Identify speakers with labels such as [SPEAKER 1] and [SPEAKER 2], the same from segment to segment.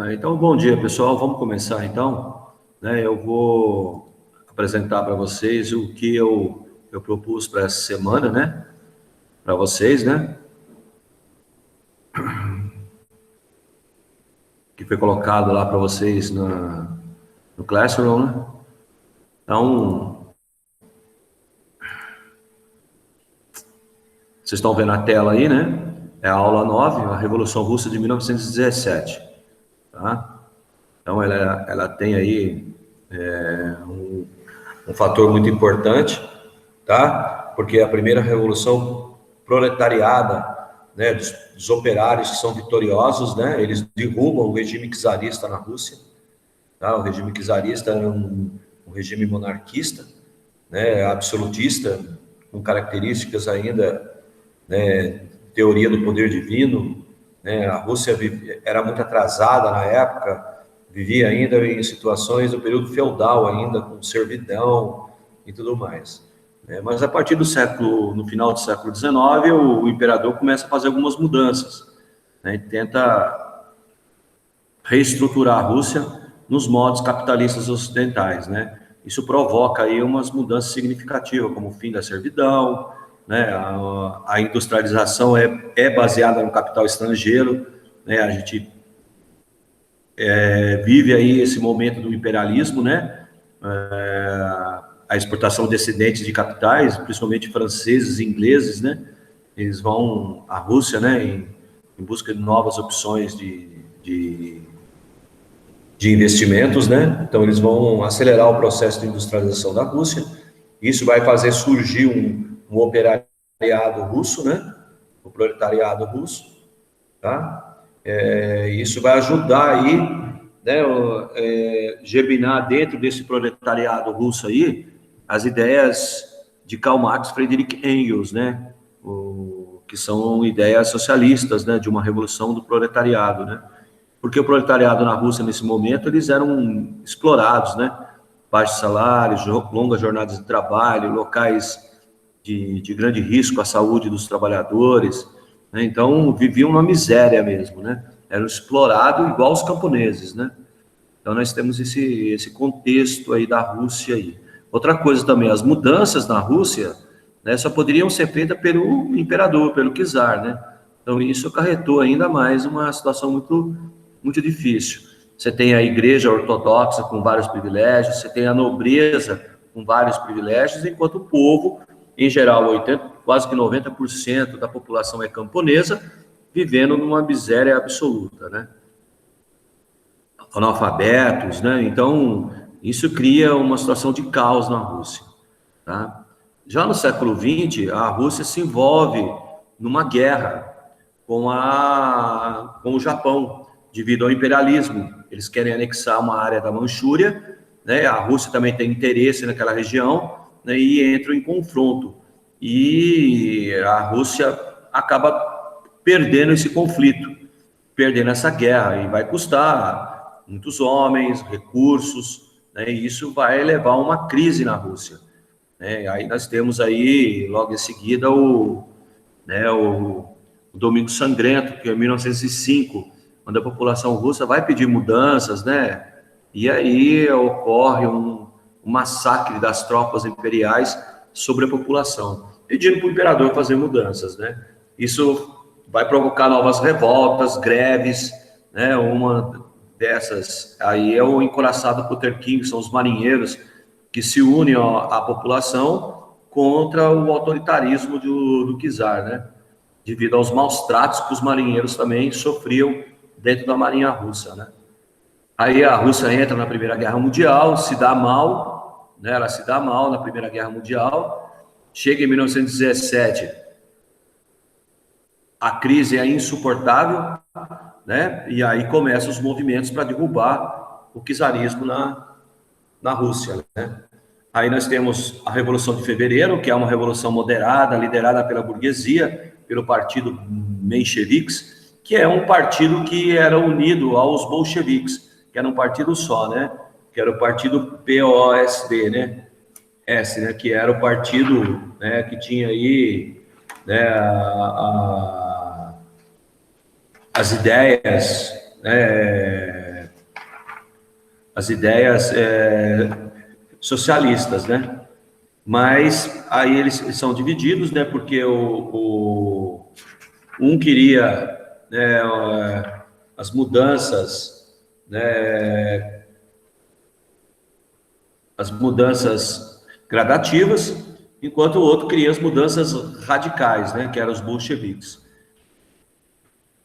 [SPEAKER 1] Então, bom dia, pessoal. Vamos começar, então. Eu vou apresentar para vocês o que eu propus para essa semana, né? Para vocês, né? Que foi colocado lá para vocês no Classroom, né? Então, vocês estão vendo a tela aí, né? É a aula 9, a Revolução Russa de 1917, tá? Então, ela tem aí um fator muito importante, tá? Porque a primeira revolução proletariada, né, dos operários que são vitoriosos, né, eles derrubam o regime czarista na Rússia, tá? O regime czarista era um regime monarquista, né, absolutista, com características ainda, né, teoria do poder divino, né? A Rússia era muito atrasada na época, vivia ainda em situações do período feudal ainda, com servidão e tudo mais. Mas a partir no final do século XIX, o imperador começa a fazer algumas mudanças, né? E tenta reestruturar a Rússia nos modos capitalistas ocidentais, né? Isso provoca aí umas mudanças significativas, como o fim da servidão, né? A industrialização é baseada no capital estrangeiro, né? A gente vive aí esse momento do imperialismo, né? A exportação descendente de capitais, principalmente franceses e ingleses, né? Eles vão à Rússia, né? Em busca de novas opções de investimentos, né? Então, eles vão acelerar o processo de industrialização da Rússia. Isso vai fazer surgir um operariado russo, né? O proletariado russo, tá? Isso vai ajudar aí, né? Germinar dentro desse proletariado russo aí as ideias de Karl Marx e Friedrich Engels, né? Que são ideias socialistas, né? De uma revolução do proletariado, né? Porque o proletariado na Rússia, nesse momento, eles eram explorados, né? Baixos salários, longas jornadas de trabalho, locais de grande risco à saúde dos trabalhadores, né? Então, viviam uma miséria mesmo, né? Eram explorados igual os camponeses, né? Então, nós temos esse contexto aí da Rússia aí. Outra coisa também, as mudanças na Rússia, né, só poderiam ser feitas pelo imperador, pelo czar, né? Então, isso acarretou ainda mais uma situação muito difícil. Você tem a igreja ortodoxa com vários privilégios, você tem a nobreza com vários privilégios, enquanto o povo, em geral, quase que 90% da população é camponesa, vivendo numa miséria absoluta, né? Analfabetos, né? Então, isso cria uma situação de caos na Rússia, tá? Já no século XX, a Rússia se envolve numa guerra com o Japão, devido ao imperialismo. Eles querem anexar uma área da Manchúria, né? A Rússia também tem interesse naquela região, né? E entram em confronto. E a Rússia acaba perdendo esse conflito, perdendo essa guerra, e vai custar muitos homens, recursos, né? E isso vai levar a uma crise na Rússia, né? Aí nós temos aí, logo em seguida, o Domingo Sangrento, que é 1905, quando a população russa vai pedir mudanças, né? E aí ocorre um massacre das tropas imperiais sobre a população, pedindo para o imperador fazer mudanças, né? Isso vai provocar novas revoltas, greves, né? Uma dessas aí é o encoraçado Potemkin, que são os marinheiros que se unem à população contra o autoritarismo do czar, né? Devido aos maus tratos que os marinheiros também sofriam dentro da marinha russa, né? Aí a Rússia entra na Primeira Guerra Mundial, se dá mal, né? Ela se dá mal na Primeira Guerra Mundial, chega em 1917, a crise é insuportável, né? E aí começam os movimentos para derrubar o czarismo na Rússia, né? Aí nós temos a Revolução de Fevereiro, que é uma revolução moderada, liderada pela burguesia, pelo partido mencheviques, que é um partido que era unido aos bolcheviques, que era um partido só, né? Que era o partido POSD, né? Que era o partido, né, que tinha aí, né, as ideias, né, as ideias socialistas, né? Mas aí eles são divididos, né? Porque um queria, né, as mudanças, né, as mudanças gradativas, enquanto o outro queria as mudanças radicais, né? Que eram os bolcheviques.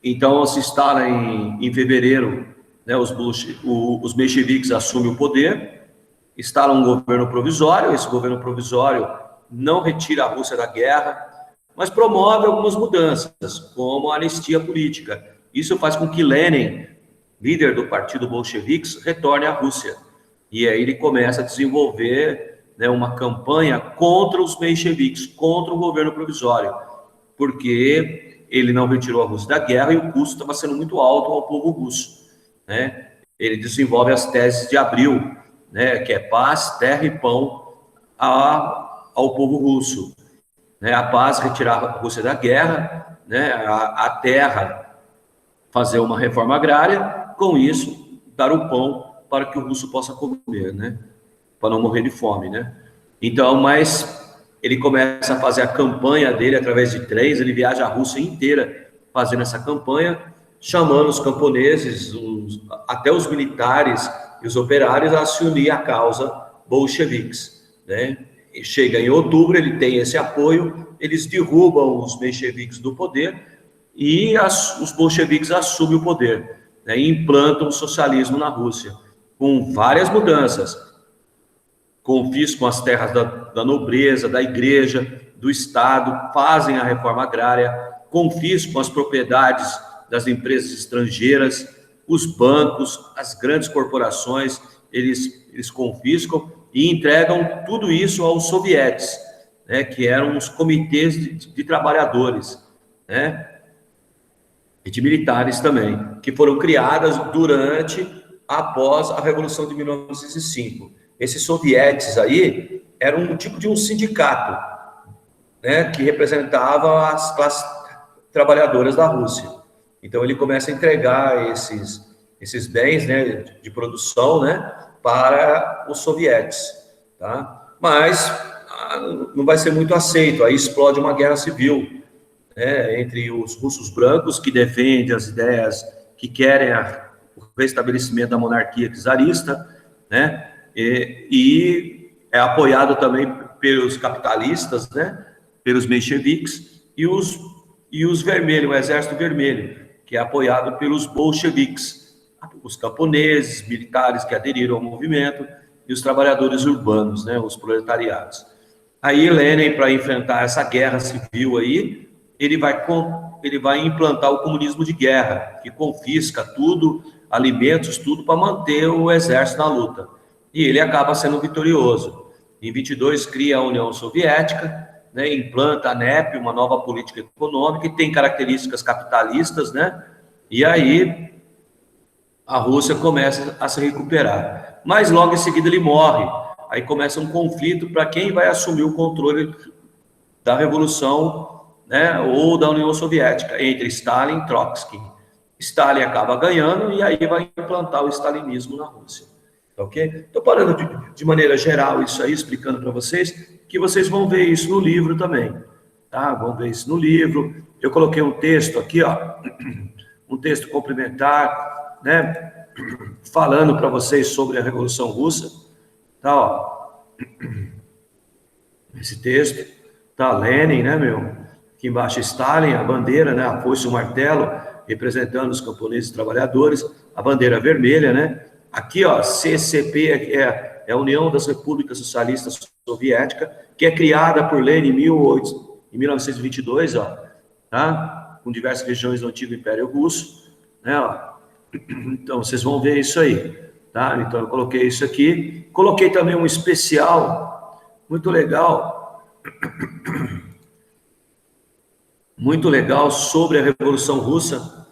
[SPEAKER 1] Então se instala em fevereiro, né? Os mencheviques assumem o poder, instala um governo provisório. Esse governo provisório não retira a Rússia da guerra, mas promove algumas mudanças, como a anistia política. Isso faz com que Lenin, líder do partido bolcheviques, retorne à Rússia. E aí ele começa a desenvolver, né, uma campanha contra os mencheviques, contra o governo provisório, porque ele não retirou a Rússia da guerra e o custo estava sendo muito alto ao povo russo, né? Ele desenvolve as teses de Abril, né, que é paz, terra e pão ao povo russo, né? A paz, retirar a Rússia da guerra, né? A terra, fazer uma reforma agrária, com isso dar o pão para que o russo possa comer, né? Para não morrer de fome, né? Então, mas ele começa a fazer a campanha dele através de trens, ele viaja a Rússia inteira fazendo essa campanha, chamando os camponeses, até os militares e os operários a se unir à causa bolcheviques, né? E chega em outubro, ele tem esse apoio, eles derrubam os mencheviques do poder e os bolcheviques assumem o poder, né? E implantam o socialismo na Rússia, com várias mudanças. Confiscam as terras da nobreza, da igreja, do Estado, fazem a reforma agrária, confiscam as propriedades das empresas estrangeiras, os bancos, as grandes corporações, eles confiscam e entregam tudo isso aos sovietes, né, que eram os comitês de trabalhadores, né, e de militares também, que foram criadas após a Revolução de 1905. Esses sovietes aí eram um tipo de um sindicato, né, que representava as classes trabalhadoras da Rússia. Então ele começa a entregar esses bens, né, de produção, né, para os sovietes, tá? Mas não vai ser muito aceito. Aí explode uma guerra civil, né, entre os russos brancos, que defendem as ideias, que querem o restabelecimento da monarquia czarista, né, e é apoiado também pelos capitalistas, né, pelos mencheviques, e os vermelhos, o exército vermelho, que é apoiado pelos bolcheviques, os camponeses, militares que aderiram ao movimento, e os trabalhadores urbanos, né, os proletariados. Aí Lenin, para enfrentar essa guerra civil aí, ele vai implantar o comunismo de guerra, que confisca tudo, alimentos, tudo, para manter o exército na luta. E ele acaba sendo vitorioso. Em 22 cria a União Soviética, né, implanta a NEP, uma nova política econômica, que tem características capitalistas, né? E aí a Rússia começa a se recuperar. Mas logo em seguida ele morre. Aí começa um conflito para quem vai assumir o controle da Revolução, né, ou da União Soviética, entre Stalin e Trotsky. Stalin acaba ganhando e aí vai implantar o stalinismo na Rússia. Ok? Estou parando de maneira geral isso aí, explicando para vocês, que vocês vão ver isso no livro também. Tá? Vão ver isso no livro. Eu coloquei um texto aqui, ó, um texto complementar, né, falando para vocês sobre a Revolução Russa. Tá, ó. Esse texto, tá, Lenin, né, meu? Aqui embaixo Stalin, a bandeira, né, a foice e o martelo, representando os camponeses e trabalhadores, a bandeira vermelha, né? Aqui, ó, CCP é a União das Repúblicas Socialistas Soviéticas, que é criada por Lenin em 1922, ó, tá? Com diversas regiões do antigo Império Russo, né, ó. Então, vocês vão ver isso aí, tá? Então, eu coloquei isso aqui. Coloquei também um especial muito legal sobre a Revolução Russa,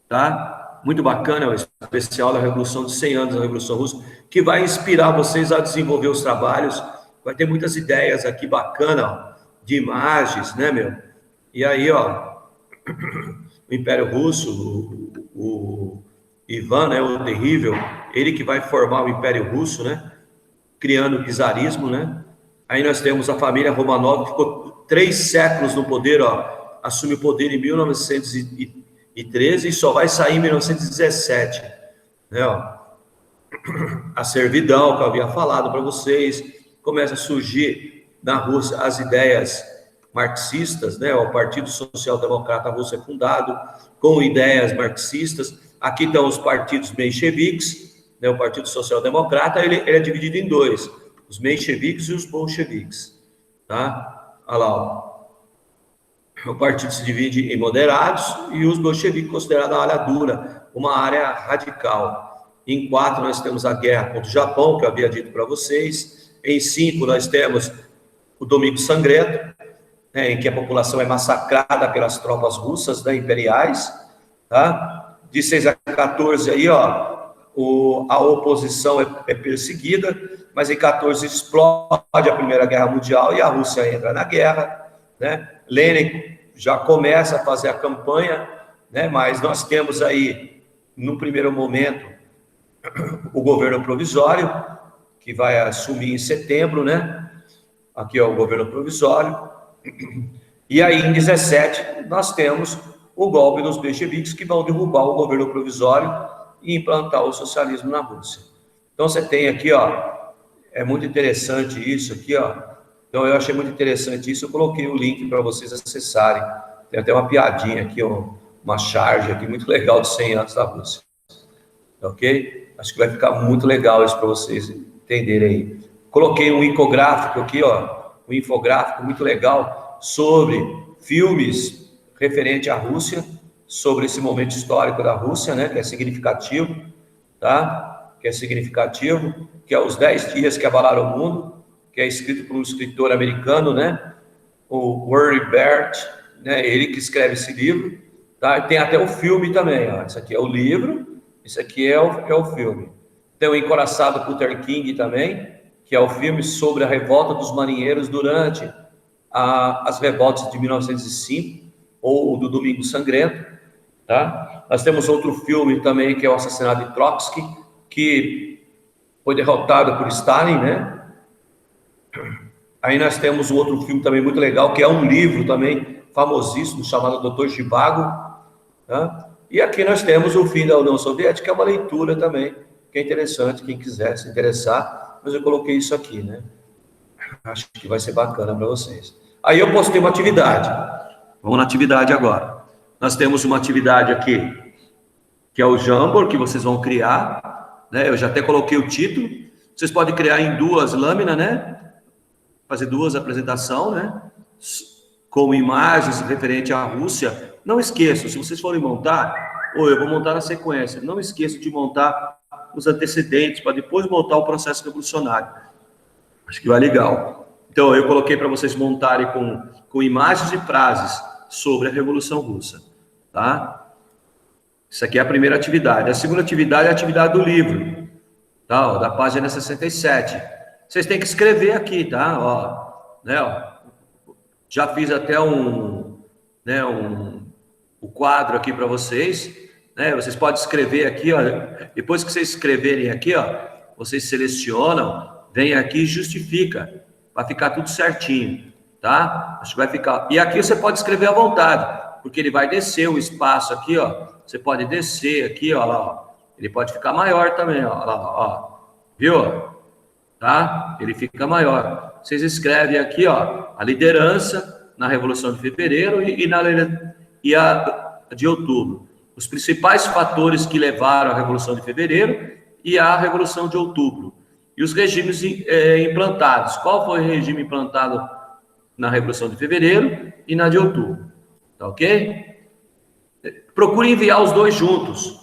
[SPEAKER 1] tá? Muito bacana, o especial da Revolução de 100 anos da Revolução Russa, que vai inspirar vocês a desenvolver os trabalhos. Vai ter muitas ideias aqui bacanas, de imagens, né, meu? E aí, ó, o Império Russo, Ivan, né, o terrível, ele que vai formar o Império Russo, né, criando o czarismo, né. Aí nós temos a família Romanov, que ficou 3 séculos no poder, ó, assume o poder em 1913 e só vai sair em 1917, né, ó. A servidão, que eu havia falado para vocês, começa a surgir na Rússia as ideias marxistas, né? O Partido Social Democrata Russo é fundado com ideias marxistas. Aqui estão os partidos mencheviques, né? O Partido Social Democrata, ele é dividido em 2, os mencheviques e os bolcheviques, tá? Olha lá, ó. O partido se divide em moderados e os bolcheviques considerados a área dura, uma área radical. Em 4, nós temos a guerra contra o Japão, que eu havia dito para vocês. Em 5, nós temos o Domingo Sangrento, né, em que a população é massacrada pelas tropas russas, né, imperiais. Tá? De 6 a 14, aí, ó, a oposição é perseguida, mas em 14 explode a Primeira Guerra Mundial e a Rússia entra na guerra. Né? Lenin já começa a fazer a campanha, né? Mas nós temos aí, no primeiro momento, o governo provisório, que vai assumir em setembro, né? Aqui é o governo provisório. E aí, em 17, nós temos o golpe dos bolcheviques, que vão derrubar o governo provisório e implantar o socialismo na Rússia. Então, você tem aqui, ó, é muito interessante isso aqui, ó. Então, eu achei muito interessante isso, eu coloquei o link para vocês acessarem. Tem até uma piadinha aqui, ó, uma charge aqui muito legal de 100 anos da Rússia. Ok? Acho que vai ficar muito legal isso para vocês entenderem aí. Coloquei um infográfico aqui, ó, um infográfico muito legal sobre filmes referente à Rússia, sobre esse momento histórico da Rússia, né, que é significativo, tá? Que é significativo, que é os 10 dias que abalaram o mundo, que é escrito por um escritor americano, né? O Warren Bert, né? Ele que escreve esse livro, tá? Tem até o filme também, ó. Isso aqui é o livro, isso aqui é o filme. Tem o Encoraçado por Luther King também, que é o filme sobre a revolta dos marinheiros durante as revoltas de 1905, ou do Domingo Sangrento, tá? Nós temos outro filme também, que é o Assassinato de Trotsky, que foi derrotado por Stalin, né? Aí nós temos um outro filme também muito legal, que é um livro também famosíssimo, chamado Dr. Zhivago, tá? E aqui nós temos o fim da União Soviética, que é uma leitura também, que é interessante, quem quiser se interessar, mas eu coloquei isso aqui, né? Acho que vai ser bacana para vocês. Aí eu postei uma atividade. Vamos na atividade agora. Nós temos uma atividade aqui, que é o Jamboard, que vocês vão criar, né? Eu já até coloquei o título. Vocês podem criar em 2 lâminas, né? Fazer 2 apresentações, né? Com imagens referente à Rússia. Não esqueçam, se vocês forem montar, ou eu vou montar na sequência, não esqueçam de montar os antecedentes, para depois montar o processo revolucionário. Acho que vai legal. Então, eu coloquei para vocês montarem com imagens e frases sobre a Revolução Russa, tá? Isso aqui é a primeira atividade. A segunda atividade é a atividade do livro, tá? Ó, da página 67. Vocês têm que escrever aqui, tá? Ó, né, ó. Já fiz até o quadro aqui para vocês, né? Vocês podem escrever aqui, ó. Depois que vocês escreverem aqui, ó, vocês selecionam, vem aqui e justifica, para ficar tudo certinho, tá? Acho que vai ficar. E aqui você pode escrever à vontade, porque ele vai descer o espaço aqui, ó. Você pode descer aqui, ó, lá, ó. Ele pode ficar maior também, ó, lá, ó. Viu? Tá? Ele fica maior. Vocês escrevem aqui, ó, a liderança na Revolução de Fevereiro e a de Outubro. Os principais fatores que levaram à Revolução de Fevereiro e à Revolução de Outubro. E os regimes implantados. Qual foi o regime implantado na Revolução de Fevereiro e na de Outubro? Tá ok? Procure enviar os 2 juntos,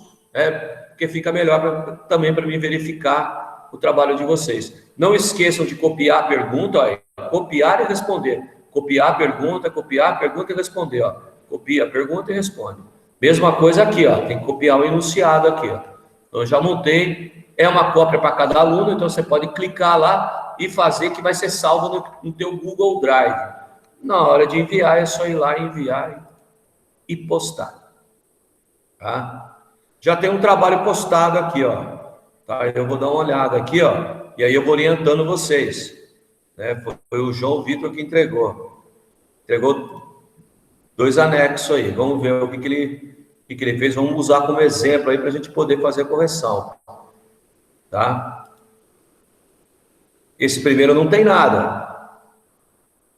[SPEAKER 1] porque fica melhor também para mim verificar o trabalho de vocês. Não esqueçam de copiar a pergunta, ó, copiar e responder. Copiar a pergunta e responder, ó. Copia a pergunta e responde. Mesma coisa aqui, ó, tem que copiar o enunciado aqui, ó. Então, eu já montei, é uma cópia para cada aluno, então você pode clicar lá e fazer, que vai ser salvo no teu Google Drive. Na hora de enviar, é só ir lá e enviar e postar, tá? Já tem um trabalho postado aqui, ó. Tá? Eu vou dar uma olhada aqui, ó. E aí eu vou orientando vocês. Né? Foi o João Vitor que entregou. Entregou 2 anexos aí. Vamos ver o que ele fez. Vamos usar como exemplo aí para a gente poder fazer a correção. Tá? Esse primeiro não tem nada.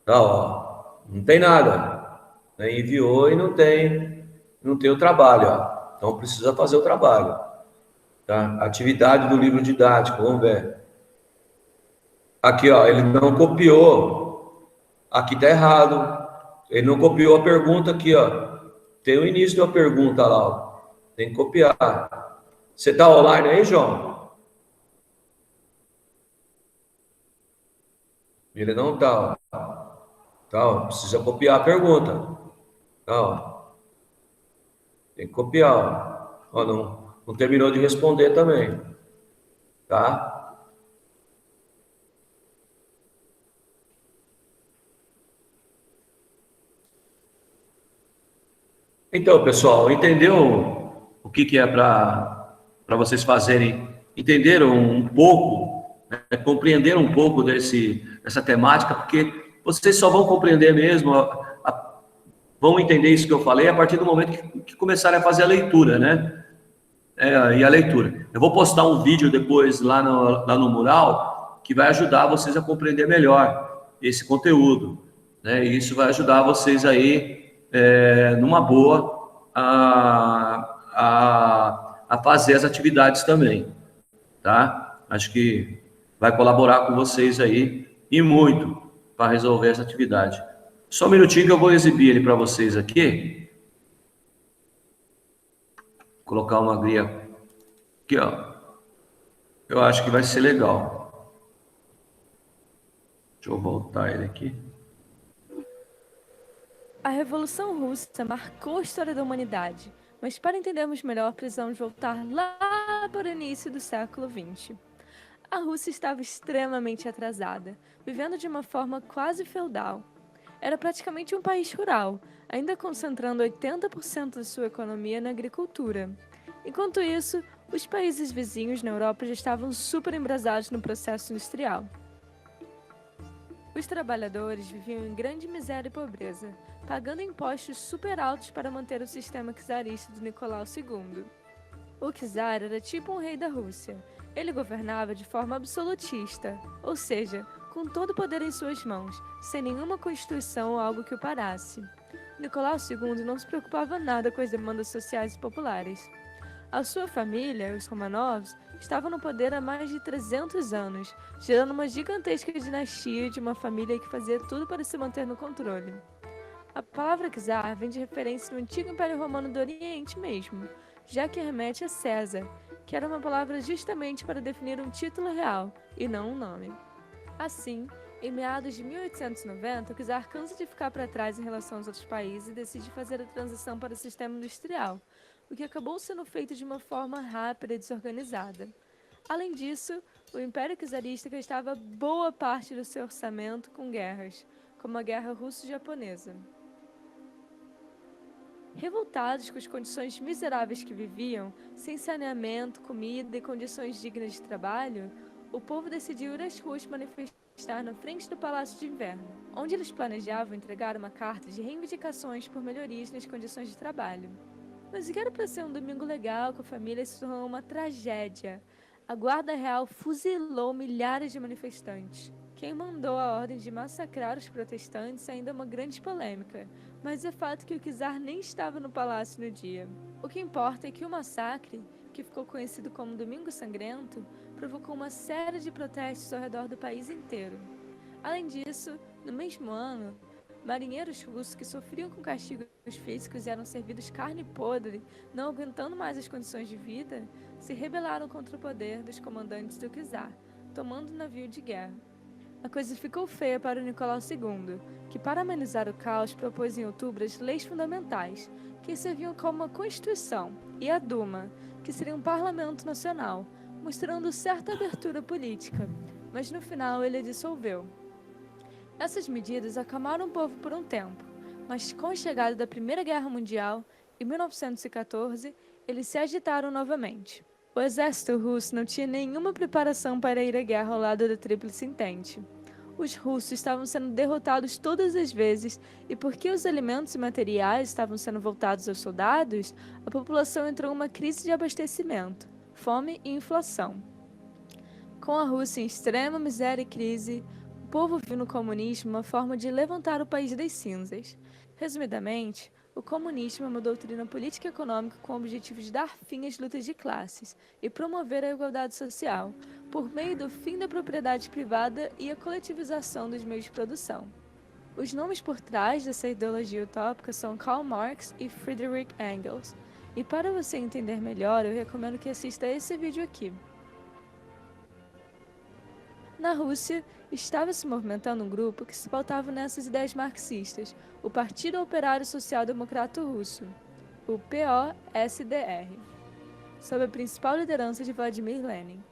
[SPEAKER 1] Tá, ó. Não tem nada. Enviou e não tem o trabalho, ó. Então precisa fazer o trabalho. Tá? Atividade do livro didático, vamos ver. Aqui, ó, ele não copiou. Aqui tá errado. Ele não copiou a pergunta aqui, ó. Tem o início da pergunta lá, ó. Tem que copiar. Você tá online aí, João? Ele não tá, ó. Tá, ó. Precisa copiar a pergunta. Tá, ó. Tem que copiar, ó. Ó, não terminou de responder também. Tá? Então, pessoal, entendeu o que é para vocês fazerem? Entenderam um pouco, né, compreenderam um pouco dessa temática, porque vocês só vão compreender mesmo, vão entender isso que eu falei a partir do momento que começarem a fazer a leitura, né? E a leitura. Eu vou postar um vídeo depois lá no mural que vai ajudar vocês a compreender melhor esse conteúdo, né? E isso vai ajudar vocês aí numa boa a fazer as atividades também, tá? Acho que vai colaborar com vocês aí e muito para resolver essa atividade. Só um minutinho que eu vou exibir ele para vocês aqui. Colocar uma guia aqui, ó. Eu acho que vai ser legal. Deixa eu voltar ele aqui.
[SPEAKER 2] A Revolução Russa marcou a história da humanidade, mas para entendermos melhor, precisamos voltar lá para o início do século XX. A Rússia estava extremamente atrasada, vivendo de uma forma quase feudal. Era praticamente um país rural, ainda concentrando 80% da sua economia na agricultura. Enquanto isso, os países vizinhos na Europa já estavam super embrasados no processo industrial. Os trabalhadores viviam em grande miséria e pobreza, pagando impostos super altos para manter o sistema czarista de Nicolau II. O czar era tipo um rei da Rússia. Ele governava de forma absolutista, ou seja, com todo o poder em suas mãos, sem nenhuma constituição ou algo que o parasse. Nicolau II não se preocupava nada com as demandas sociais e populares. A sua família, os Romanovs, estava no poder há mais de 300 anos, gerando uma gigantesca dinastia de uma família que fazia tudo para se manter no controle. A palavra czar vem de referência no antigo Império Romano do Oriente mesmo, já que remete a César, que era uma palavra justamente para definir um título real, e não um nome. Assim, em meados de 1890, o czar cansa de ficar para trás em relação aos outros países e decide fazer a transição para o sistema industrial, o que acabou sendo feito de uma forma rápida e desorganizada. Além disso, o Império Czarista gastava boa parte do seu orçamento com guerras, como a Guerra Russo-Japonesa. Revoltados com as condições miseráveis que viviam, sem saneamento, comida e condições dignas de trabalho, o povo decidiu ir às ruas manifestar na frente do Palácio de Inverno, onde eles planejavam entregar uma carta de reivindicações por melhorias nas condições de trabalho. Mas o que era para ser um domingo legal com a família se tornou uma tragédia. A Guarda Real fuzilou milhares de manifestantes. Quem mandou a ordem de massacrar os protestantes ainda é uma grande polêmica, mas é fato que o czar nem estava no palácio no dia. O que importa é que o massacre, que ficou conhecido como Domingo Sangrento, provocou uma série de protestos ao redor do país inteiro. Além disso, no mesmo ano, marinheiros russos que sofriam com castigos físicos e eram servidos carne podre, não aguentando mais as condições de vida, se rebelaram contra o poder dos comandantes do czar, tomando um navio de guerra. A coisa ficou feia para o Nicolau II, que para amenizar o caos propôs em outubro as leis fundamentais, que serviam como uma constituição, e a Duma, que seria um parlamento nacional, mostrando certa abertura política, mas no final ele a dissolveu. Essas medidas acalmaram o povo por um tempo, mas com a chegada da Primeira Guerra Mundial, em 1914, eles se agitaram novamente. O exército russo não tinha nenhuma preparação para ir à guerra ao lado da Tríplice Entente. Os russos estavam sendo derrotados todas as vezes, e porque os alimentos e materiais estavam sendo voltados aos soldados, a população entrou em uma crise de abastecimento, fome e inflação. Com a Rússia em extrema miséria e crise, o povo viu no comunismo uma forma de levantar o país das cinzas. Resumidamente, o comunismo é uma doutrina política e econômica com o objetivo de dar fim às lutas de classes e promover a igualdade social, por meio do fim da propriedade privada e a coletivização dos meios de produção. Os nomes por trás dessa ideologia utópica são Karl Marx e Friedrich Engels, e para você entender melhor, eu recomendo que assista esse vídeo aqui. Na Rússia, estava se movimentando um grupo que se pautava nessas ideias marxistas, o Partido Operário Social Democrata Russo, o POSDR, sob a principal liderança de Vladimir Lenin.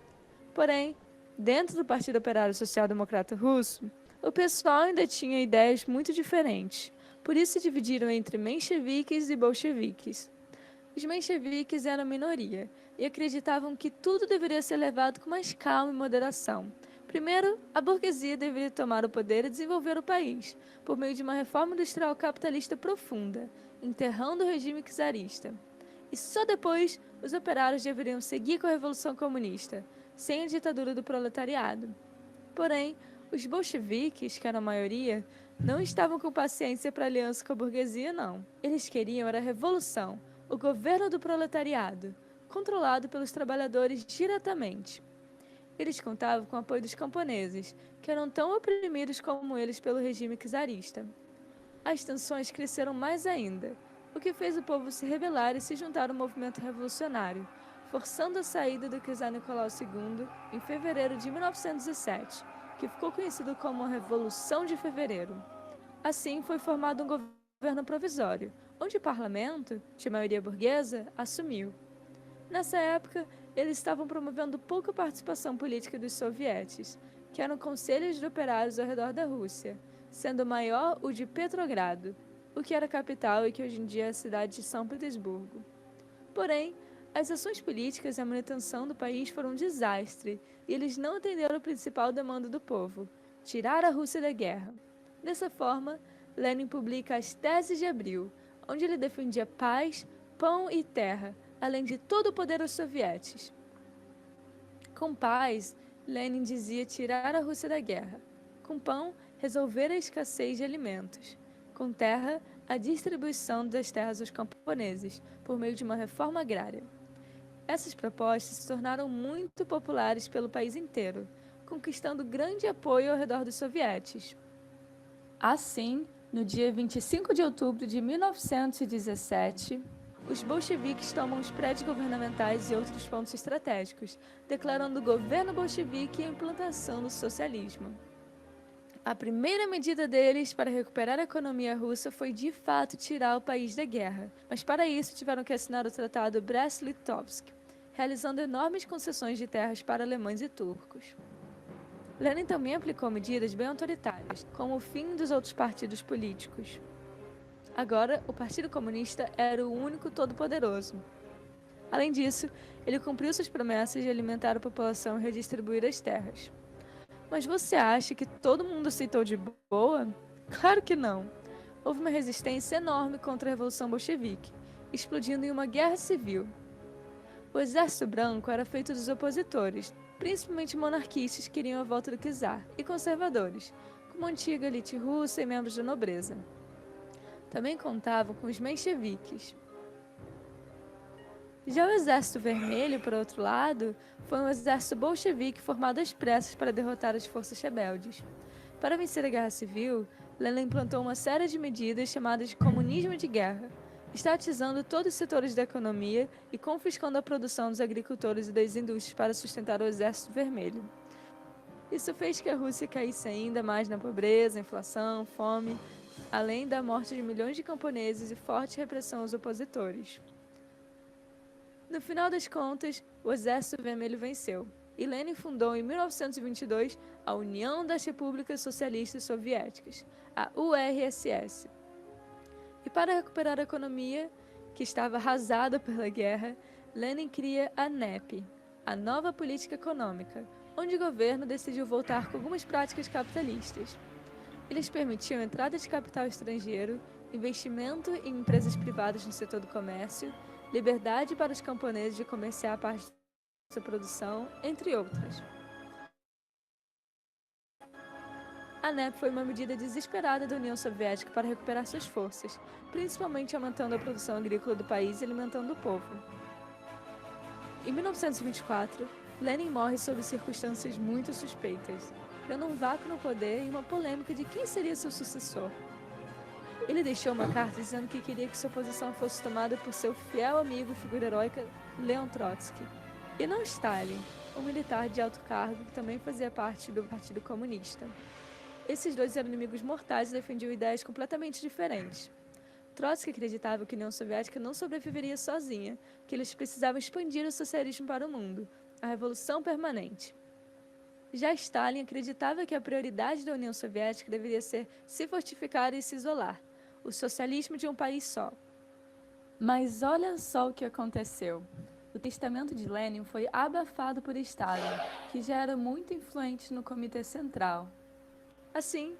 [SPEAKER 2] Porém, dentro do Partido Operário Social Democrata Russo, o pessoal ainda tinha ideias muito diferentes, por isso se dividiram entre mencheviques e bolcheviques. Os mencheviques eram minoria e acreditavam que tudo deveria ser levado com mais calma e moderação. Primeiro, a burguesia deveria tomar o poder e desenvolver o país, por meio de uma reforma industrial capitalista profunda, enterrando o regime czarista. E só depois, os operários deveriam seguir com a Revolução Comunista, sem a ditadura do proletariado. Porém, os bolcheviques, que eram a maioria, não estavam com paciência para aliança com a burguesia, não. Eles queriam era a revolução, o governo do proletariado, controlado pelos trabalhadores diretamente. Eles contavam com o apoio dos camponeses, que eram tão oprimidos como eles pelo regime czarista. As tensões cresceram mais ainda, o que fez o povo se rebelar e se juntar ao movimento revolucionário, forçando a saída do czar Nicolau II em fevereiro de 1917, que ficou conhecido como a Revolução de Fevereiro. Assim, foi formado um governo provisório, onde o parlamento, de maioria burguesa, assumiu. Nessa época, eles estavam promovendo pouca participação política dos sovietes, que eram conselhos de operários ao redor da Rússia, sendo o maior o de Petrogrado, o que era a capital e que hoje em dia é a cidade de São Petersburgo. Porém, as ações políticas e a manutenção do país foram um desastre, e eles não atenderam a principal demanda do povo, tirar a Rússia da guerra. Dessa forma, Lenin publica as Teses de Abril, onde ele defendia paz, pão e terra, além de todo o poder aos sovietes. Com paz, Lenin dizia tirar a Rússia da guerra. Com pão, resolver a escassez de alimentos. Com terra, a distribuição das terras aos camponeses, por meio de uma reforma agrária. Essas propostas se tornaram muito populares pelo país inteiro, conquistando grande apoio ao redor dos sovietes. Assim, no dia 25 de outubro de 1917, os bolcheviques tomam os prédios governamentais e outros pontos estratégicos, declarando o governo bolchevique e a implantação do socialismo. A primeira medida deles para recuperar a economia russa foi de fato tirar o país da guerra, mas para isso tiveram que assinar o Tratado Brest-Litovsk, realizando enormes concessões de terras para alemães e turcos. Lenin também aplicou medidas bem autoritárias, como o fim dos outros partidos políticos. Agora, o Partido Comunista era o único todo-poderoso. Além disso, ele cumpriu suas promessas de alimentar a população e redistribuir as terras. Mas você acha que todo mundo aceitou de boa? Claro que não. Houve uma resistência enorme contra a Revolução Bolchevique, explodindo em uma guerra civil. O Exército Branco era feito dos opositores, principalmente monarquistas que queriam a volta do czar, e conservadores, como a antiga elite russa e membros da nobreza. Também contavam com os mencheviques. Já o Exército Vermelho, por outro lado, foi um exército bolchevique formado às pressas para derrotar as forças rebeldes. Para vencer a Guerra Civil, Lenin implantou uma série de medidas chamadas de comunismo de guerra, estatizando todos os setores da economia e confiscando a produção dos agricultores e das indústrias para sustentar o Exército Vermelho. Isso fez que a Rússia caísse ainda mais na pobreza, inflação, fome, além da morte de milhões de camponeses e forte repressão aos opositores. No final das contas, o Exército Vermelho venceu, e Lenin fundou em 1922 a União das Repúblicas Socialistas Soviéticas, a URSS. E para recuperar a economia, que estava arrasado pela guerra, Lenin cria a NEP, a Nova Política Econômica, onde o governo decidiu voltar com algumas práticas capitalistas. Eles permitiam entrada de capital estrangeiro, investimento em empresas privadas no setor do comércio, liberdade para os camponeses de comerciar parte da sua produção, entre outras. A NEP foi uma medida desesperada da União Soviética para recuperar suas forças, principalmente aumentando a produção agrícola do país e alimentando o povo. Em 1924, Lenin morre sob circunstâncias muito suspeitas, criando um vácuo no poder e uma polêmica de quem seria seu sucessor. Ele deixou uma carta dizendo que queria que sua posição fosse tomada por seu fiel amigo e figura heróica Leon Trotsky, e não Stalin, um militar de alto cargo que também fazia parte do Partido Comunista. Esses dois eram inimigos mortais e defendiam ideias completamente diferentes. Trotsky acreditava que a União Soviética não sobreviveria sozinha, que eles precisavam expandir o socialismo para o mundo, a revolução permanente. Já Stalin acreditava que a prioridade da União Soviética deveria ser se fortificar e se isolar, o socialismo de um país só. Mas olha só o que aconteceu. O testamento de Lenin foi abafado por Stalin, que já era muito influente no Comitê Central. Assim,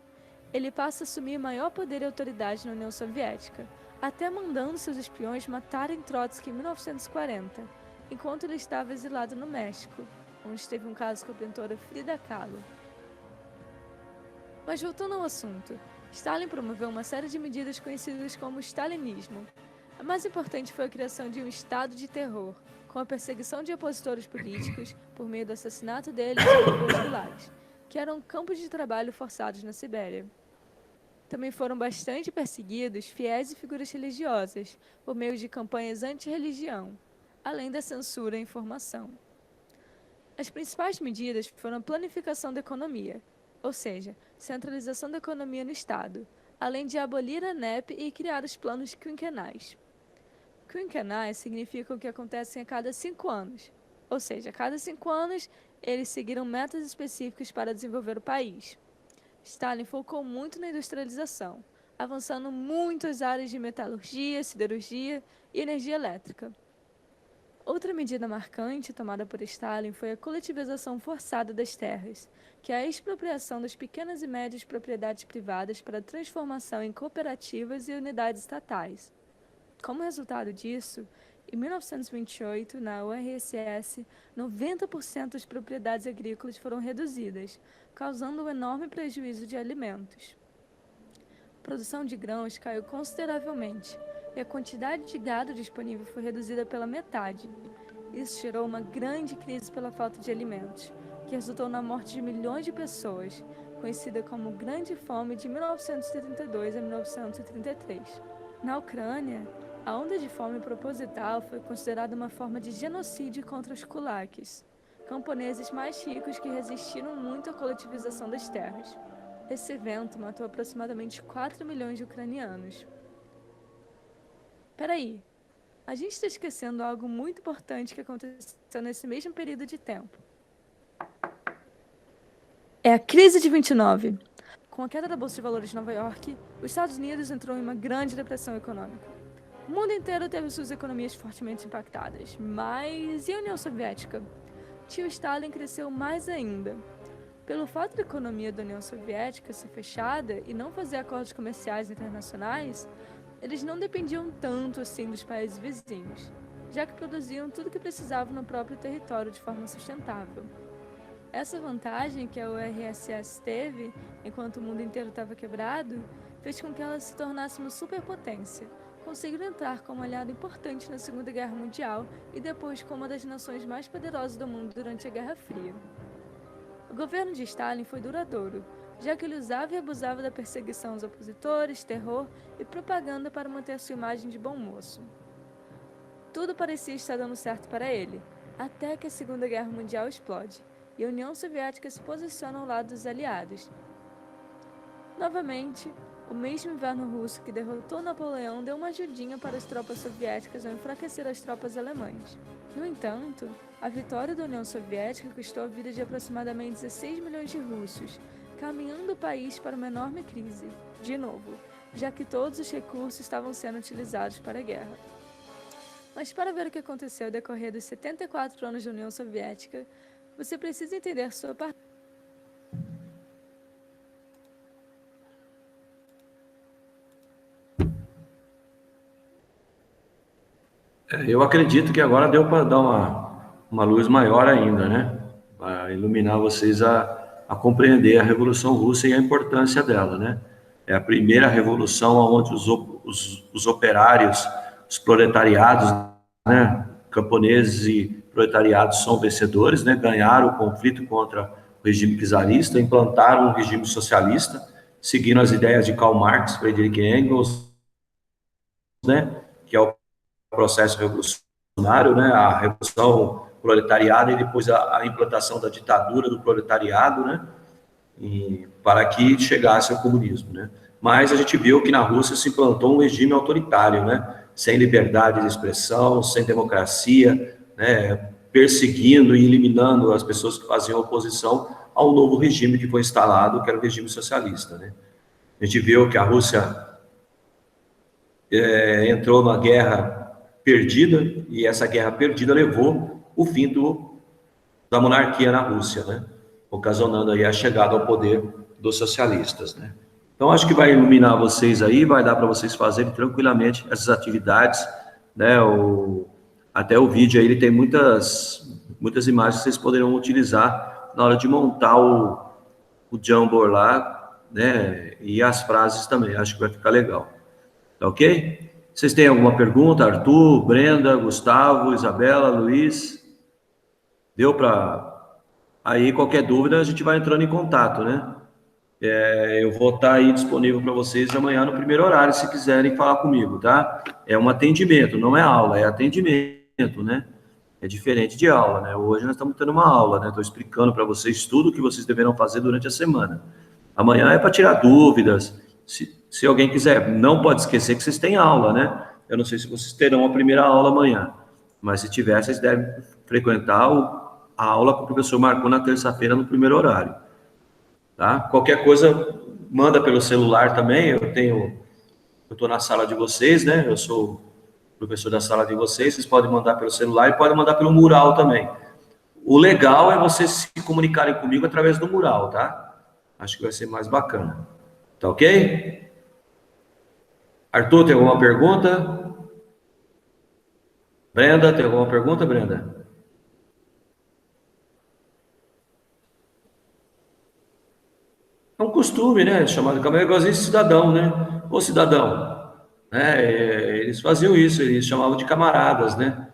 [SPEAKER 2] ele passa a assumir maior poder e autoridade na União Soviética, até mandando seus espiões matarem Trotsky em 1940, enquanto ele estava exilado no México, onde teve um caso com a pintora Frida Kahlo. Mas voltando ao assunto, Stalin promoveu uma série de medidas conhecidas como stalinismo. A mais importante foi a criação de um estado de terror, com a perseguição de opositores políticos por meio do assassinato deles em dois gulags, que eram campos de trabalho forçados na Sibéria. Também foram bastante perseguidos fiéis e figuras religiosas, por meio de campanhas anti-religião, além da censura à informação. As principais medidas foram a planificação da economia, ou seja, centralização da economia no Estado, além de abolir a NEP e criar os planos quinquenais. Quinquenais significam que acontecem a cada 5 anos, ou seja, a cada 5 anos eles seguiram metas específicas para desenvolver o país. Stalin focou muito na industrialização, avançando muito as áreas de metalurgia, siderurgia e energia elétrica. Outra medida marcante tomada por Stalin foi a coletivização forçada das terras, que é a expropriação das pequenas e médias propriedades privadas para transformação em cooperativas e unidades estatais. Como resultado disso, em 1928, na URSS, 90% das propriedades agrícolas foram reduzidas, causando um enorme prejuízo de alimentos. A produção de grãos caiu consideravelmente, e a quantidade de gado disponível foi reduzida pela metade. Isso gerou uma grande crise pela falta de alimentos, que resultou na morte de milhões de pessoas, conhecida como Grande Fome de 1932 a 1933. Na Ucrânia, a onda de fome proposital foi considerada uma forma de genocídio contra os kulaks, camponeses mais ricos que resistiram muito à coletivização das terras. Esse evento matou aproximadamente 4 milhões de ucranianos. Peraí, a gente está esquecendo algo muito importante que aconteceu nesse mesmo período de tempo. É a crise de 29. Com a queda da Bolsa de Valores de Nova York, os Estados Unidos entrou em uma grande depressão econômica. O mundo inteiro teve suas economias fortemente impactadas, mas e a União Soviética? Tio Stalin cresceu mais ainda. Pelo fato da economia da União Soviética ser fechada e não fazer acordos comerciais internacionais, eles não dependiam tanto assim dos países vizinhos, já que produziam tudo o que precisavam no próprio território de forma sustentável. Essa vantagem que a URSS teve, enquanto o mundo inteiro estava quebrado, fez com que ela se tornasse uma superpotência, conseguindo entrar como aliado importante na Segunda Guerra Mundial e depois como uma das nações mais poderosas do mundo durante a Guerra Fria. O governo de Stalin foi duradouro, já que ele usava e abusava da perseguição aos opositores, terror e propaganda para manter sua imagem de bom moço. Tudo parecia estar dando certo para ele, até que a Segunda Guerra Mundial explode e a União Soviética se posiciona ao lado dos aliados. Novamente, o mesmo inverno russo que derrotou Napoleão deu uma ajudinha para as tropas soviéticas ao enfraquecer as tropas alemãs. No entanto, a vitória da União Soviética custou a vida de aproximadamente 16 milhões de russos, caminhando o país para uma enorme crise, de novo, já que todos os recursos estavam sendo utilizados para a guerra. Mas para ver o que aconteceu ao decorrer dos 74 anos da União Soviética, você precisa entender sua parte.
[SPEAKER 1] Eu acredito que agora deu para dar uma luz maior ainda, né? Para iluminar vocês a compreender a Revolução Russa e a importância dela, né? É a primeira revolução onde os operários, os proletariados, né? Camponeses e proletariados são vencedores, né? Ganharam o conflito contra o regime czarista, implantaram um regime socialista, seguindo as ideias de Karl Marx, Friedrich Engels, né? Que é o processo revolucionário, né, a revolução proletariada e depois a implantação da ditadura do proletariado, né, para que chegasse ao comunismo, né. Mas a gente viu que na Rússia se implantou um regime autoritário, né, sem liberdade de expressão, sem democracia, né, perseguindo e eliminando as pessoas que faziam oposição ao novo regime que foi instalado, que era o regime socialista, né. A gente viu que a Rússia entrou numa guerra perdida, e essa guerra perdida levou o fim da monarquia na Rússia, né? Ocasionando aí a chegada ao poder dos socialistas, né? Então, acho que vai iluminar vocês aí, vai dar para vocês fazerem tranquilamente essas atividades, né? Até o vídeo aí, ele tem muitas imagens que vocês poderão utilizar na hora de montar o Jamboard lá, né? E as frases também, acho que vai ficar legal. Tá ok? Vocês têm alguma pergunta? Arthur, Brenda, Gustavo, Isabela, Luiz? Deu para... Aí, qualquer dúvida, a gente vai entrando em contato, né? Eu vou estar aí disponível para vocês amanhã no primeiro horário, se quiserem falar comigo, tá? É um atendimento, não é aula, é atendimento, né? É diferente de aula, né? Hoje nós estamos tendo uma aula, né? Estou explicando para vocês tudo o que vocês deverão fazer durante a semana. Amanhã é para tirar dúvidas. Se alguém quiser, não pode esquecer que vocês têm aula, né? Eu não sei se vocês terão a primeira aula amanhã, mas se tiver, vocês devem frequentar a aula que o professor marcou na terça-feira no primeiro horário, tá? Qualquer coisa, manda pelo celular também. Eu estou na sala de vocês, né? Eu sou professor da sala de vocês. Vocês podem mandar pelo celular e podem mandar pelo mural também. O legal é vocês se comunicarem comigo através do mural, tá? Acho que vai ser mais bacana. Tá ok? Arthur, tem alguma pergunta? Brenda, tem alguma pergunta, Brenda? É um costume, né? Chamado de igualzinho de cidadão, né? Ô cidadão, né? Eles faziam isso, eles chamavam de camaradas, né?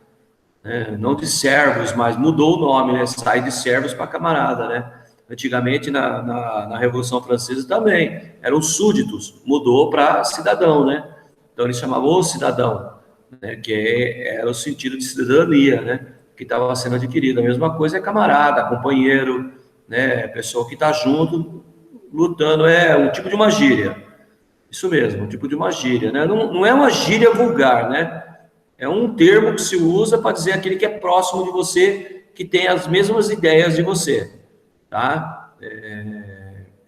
[SPEAKER 1] Não de servos, mas mudou o nome, né? Sai de servos para camarada, né? Antigamente, na Revolução Francesa também, eram súditos, mudou para cidadão, né? Então, eles chamavam o cidadão, né? Que era o sentido de cidadania, né? Que estava sendo adquirido. A mesma coisa é camarada, companheiro, né? Pessoa que está junto, lutando. É um tipo de uma gíria. Isso mesmo, um tipo de uma gíria, né? Não é uma gíria vulgar, né? É um termo que se usa para dizer aquele que é próximo de você, que tem as mesmas ideias de você, tá?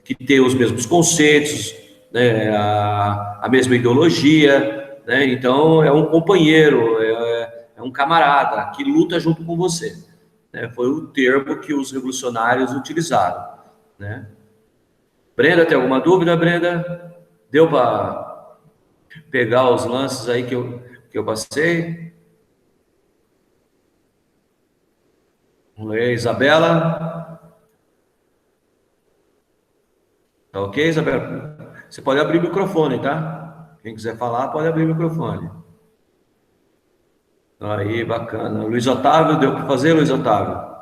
[SPEAKER 1] Que tem os mesmos conceitos, né? A mesma ideologia, né? Então, é um companheiro, é um camarada que luta junto com você, né? Foi o termo que os revolucionários utilizaram, né? Brenda, tem alguma dúvida, Brenda? Deu para pegar os lances aí que eu passei? Vamos ler, Isabela. Tá ok, Isabela? Você pode abrir o microfone, tá? Quem quiser falar, pode abrir o microfone. Aí, bacana. Luiz Otávio, deu para fazer, Luiz Otávio?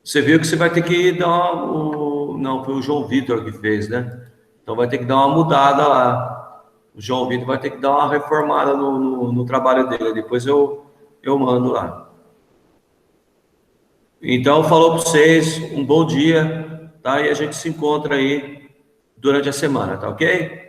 [SPEAKER 1] Você viu que você vai ter que dar uma... Não, foi o João Vitor que fez, né? Então vai ter que dar uma mudada lá. O João Vitor vai ter que dar uma reformada no trabalho dele. Depois eu mando lá. Então, falou para vocês, um bom dia, tá? E a gente se encontra aí durante a semana, tá ok?